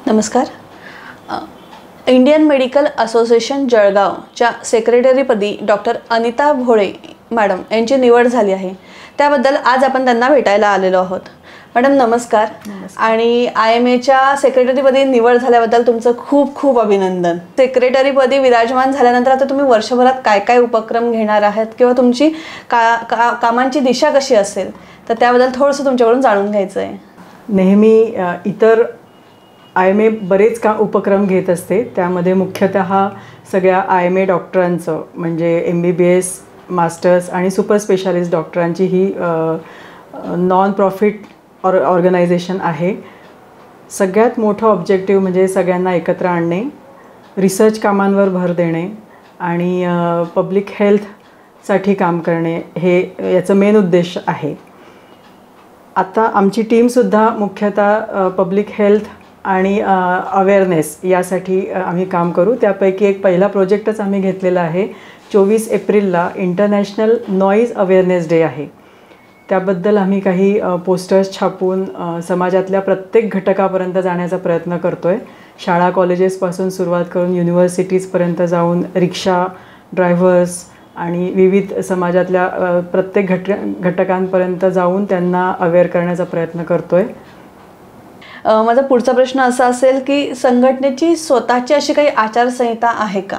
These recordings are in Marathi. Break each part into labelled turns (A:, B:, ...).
A: नमस्कार. इंडियन मेडिकल असोसिएशन जळगावच्या सेक्रेटरीपदी डॉक्टर अनिता भोळे मॅडम यांची निवड झाली आहे. त्याबद्दल आज आपण त्यांना भेटायला आलेलो आहोत. मॅडम नमस्कार. आणि IMAच्या सेक्रेटरीपदी निवड झाल्याबद्दल तुमचं खूप खूप अभिनंदन. सेक्रेटरीपदी विराजमान झाल्यानंतर आता तुम्ही वर्षभरात काय काय उपक्रम घेणार आहात किंवा तुमची कामांची दिशा कशी असेल तर त्याबद्दल थोडंसं तुमच्याकडून जाणून घ्यायचं आहे.
B: नेहमी इतर IMA बरेच उपक्रम घेत असते. त्यामध्ये मुख्यतः सगळ्या IMA डॉक्टरांचं म्हणजे MBBS मास्टर्स आणि सुपर स्पेशालिस्ट डॉक्टरांची ही नॉन प्रॉफिट ऑर्गनायझेशन आहे. सगळ्यात मोठं ऑब्जेक्टिव्ह म्हणजे सगळ्यांना एकत्र आणणे, रिसर्च कामांवर भर देणे आणि पब्लिक हेल्थसाठी काम करणे हे याचं मेन उद्देश आहे. आता आमची टीमसुद्धा मुख्यतः पब्लिक हेल्थ आणि अवेअरनेस यासाठी आम्ही काम करू. त्यापैकी एक पहिला प्रोजेक्टच आम्ही घेतलेला आहे. 24 एप्रिलला इंटरनॅशनल नॉईज अवेअरनेस डे आहे. त्याबद्दल आम्ही काही पोस्टर्स छापून समाजातल्या प्रत्येक घटकापर्यंत जाण्याचा प्रयत्न करतो आहे. शाळा कॉलेजेसपासून सुरुवात करून युनिव्हर्सिटीजपर्यंत जाऊन रिक्षा ड्रायव्हर्स आणि विविध समाजातल्या प्रत्येक घटकांपर्यंत जाऊन त्यांना अवेअर करण्याचा प्रयत्न करतो आहे.
A: माझा पुढचा प्रश्न असा असेल की संघटनेची स्वतःची अशी काही आचारसंहिता आहे का?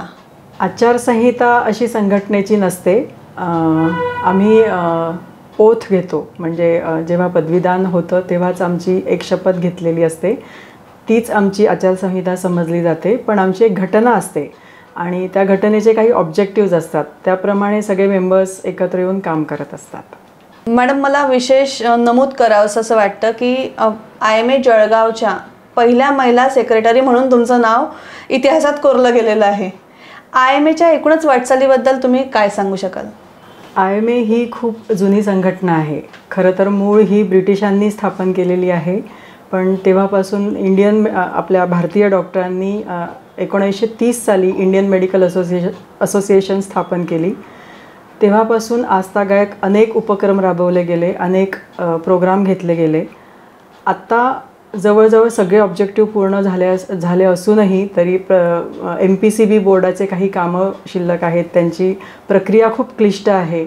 B: आचारसंहिता अशी संघटनेची नसते. आम्ही ओथ घेतो म्हणजे जेव्हा पदवीदान होतं तेव्हाच आमची एक शपथ घेतलेली असते. तीच आमची आचारसंहिता समजली जाते. पण आमची एक घटना असते आणि त्या घटनेचे काही ऑब्जेक्टिव्ज असतात. त्याप्रमाणे सगळे मेंबर्स एकत्र येऊन काम करत असतात.
A: मॅडम मला विशेष नमूद करावंसं असं वाटतं की IMA जळगावच्या पहिल्या महिला सेक्रेटरी म्हणून तुमचं नाव इतिहासात कोरलं गेलेलं आहे. IMAच्या एकूणच वाटचालीबद्दल तुम्ही काय सांगू शकाल?
B: IMA ही खूप जुनी संघटना आहे. खरं तर मूळ ही ब्रिटिशांनी स्थापन केलेली आहे. पण तेव्हापासून आपल्या भारतीय डॉक्टरांनी 1930 साली इंडियन मेडिकल असोसिएशन स्थापन केली. तेव्हापासून आजतागायत अनेक उपक्रम राबवले गेले, अनेक प्रोग्राम घेतले गेले. आत्ता जवळजवळ सगळे ऑब्जेक्टिव्ह पूर्ण झाले असूनही तरी MPCB बोर्डाचे काही कामं शिल्लक आहेत. त्यांची प्रक्रिया खूप क्लिष्ट आहे.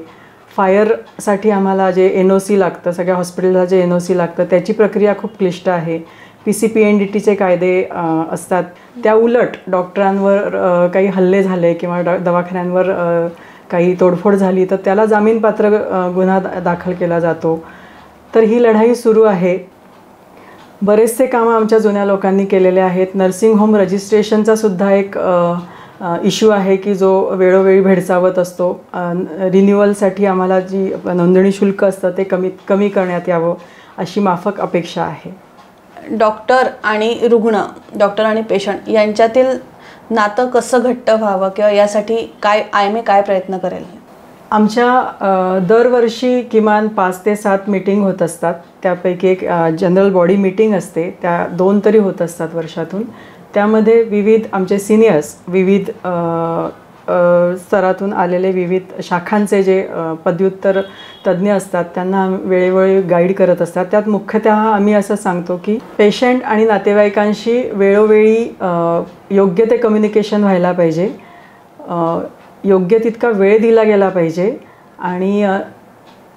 B: फायरसाठी आम्हाला जे NOC लागतं, सगळ्या हॉस्पिटलला जे NOC लागतं त्याची प्रक्रिया खूप क्लिष्ट आहे. PCPNDTचे कायदे असतात. त्या उलट डॉक्टरांवर काही हल्ले झाले किंवा दवाखान्यांवर काही तोडफोड झाली तर त्याला जामीनपात्र गुन्हा दाखल केला जातो. तर ही लढाई सुरू आहे. बरेचसे कामं आमच्या जुन्या लोकांनी केलेले आहेत. नर्सिंग होम रजिस्ट्रेशनचा सुद्धा एक इश्यू आहे की जो वेळोवेळी भेडसावत असतो. रिन्युअलसाठी आम्हाला जी नोंदणी शुल्क असतं ते कमी करण्यात यावं अशी माफक अपेक्षा आहे.
A: डॉक्टर आणि रुग्ण, डॉक्टर आणि पेशंट यांच्यातील नातं कसं घट्ट व्हावं किंवा यासाठी IMA काय प्रयत्न करेल?
B: आमच्या दरवर्षी किमान 5 ते 7 मीटिंग होत असतात. त्यापैकी एक जनरल बॉडी मीटिंग असते. त्या 2 तरी होत असतात वर्षातून. त्यामध्ये विविध आमचे सिनियर्स विविध स्तरातून आलेले विविध शाखांचे जे पदव्युत्तर तज्ज्ञ असतात त्यांना वेळोवेळी गाईड करत असतात. त्यात मुख्यतः आम्ही असं सांगतो की पेशंट आणि नातेवाईकांशी वेळोवेळी योग्य ते कम्युनिकेशन व्हायला पाहिजे, योग्य तितका वेळ दिला गेला पाहिजे आणि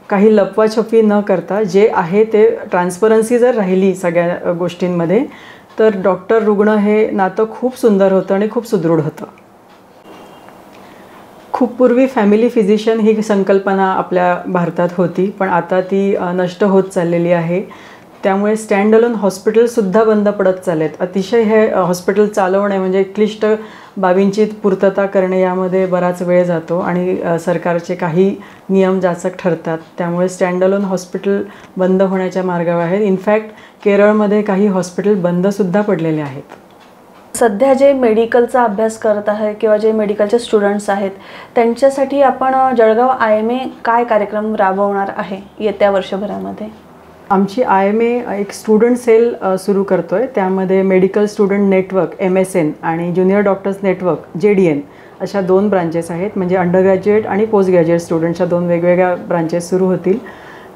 B: काही लपवाछपवी न करता जे आहे ते ट्रान्सपरन्सी जर राहिली सगळ्या गोष्टींमध्ये तर डॉक्टर रुग्ण हे नातं खूप सुंदर होतं आणि खूप सुदृढ होतं. खूप पूर्वी फॅमिली फिजिशियन ही संकल्पना आपल्या भारतात होती पण आता ती नष्ट होत चाललेली आहे. त्यामुळे स्टँड अलोन हॉस्पिटलसुद्धा बंद पडत चाललेत. अतिशय हे हॉस्पिटल चालवणे म्हणजे क्लिष्ट बाबींची पूर्तता करणे यामध्ये बराच वेळ जातो आणि सरकारचे काही नियम जाचक ठरतात. त्यामुळे स्टँड अलोन हॉस्पिटल बंद होण्याच्या मार्गावर आहेत. इनफॅक्ट केरळमध्ये काही हॉस्पिटल बंदसुद्धा पडलेले आहेत.
A: सध्या जे मेडिकलचा अभ्यास करत आहे किंवा जे मेडिकलचे स्टुडंट्स आहेत त्यांच्यासाठी आपण जळगाव IMA काय कार्यक्रम राबवणार आहे येत्या वर्षभरामध्ये?
B: आमची IMA एक स्टुडंट सेल सुरू करतो आहे. त्यामध्ये मेडिकल स्टुडंट नेटवर्क MSN आणि ज्युनियर डॉक्टर्स नेटवर्क JDN अशा 2 ब्रांचेस आहेत. म्हणजे अंडर ग्रॅज्युएट आणि पोस्ट ग्रॅज्युएट स्टुडंटच्या 2 वेगवेगळ्या ब्रांचेस सुरू होतील.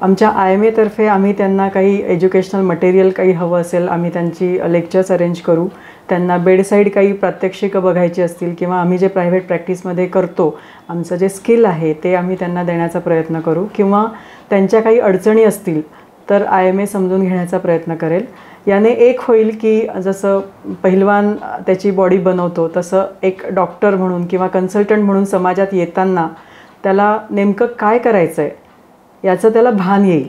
B: आमच्या IMA तर्फे आम्ही त्यांना काही एज्युकेशनल मटेरियल काही हवं असेल, आम्ही त्यांची लेक्चर्स अरेंज करू. त्यांना बेडसाईड काही प्रात्यक्षिकं बघायची असतील किंवा आम्ही जे प्रायव्हेट प्रॅक्टिसमध्ये करतो आमचं जे स्किल आहे ते आम्ही त्यांना देण्याचा प्रयत्न करू. किंवा त्यांच्या काही अडचणी असतील तर IMA समजून घेण्याचा प्रयत्न करेल. याने एक होईल की जसं पहिलवान त्याची बॉडी बनवतो तसं एक डॉक्टर म्हणून किंवा कन्सल्टंट म्हणून समाजात येताना त्याला नेमकं काय करायचं आहे याचं त्याला भान येईल.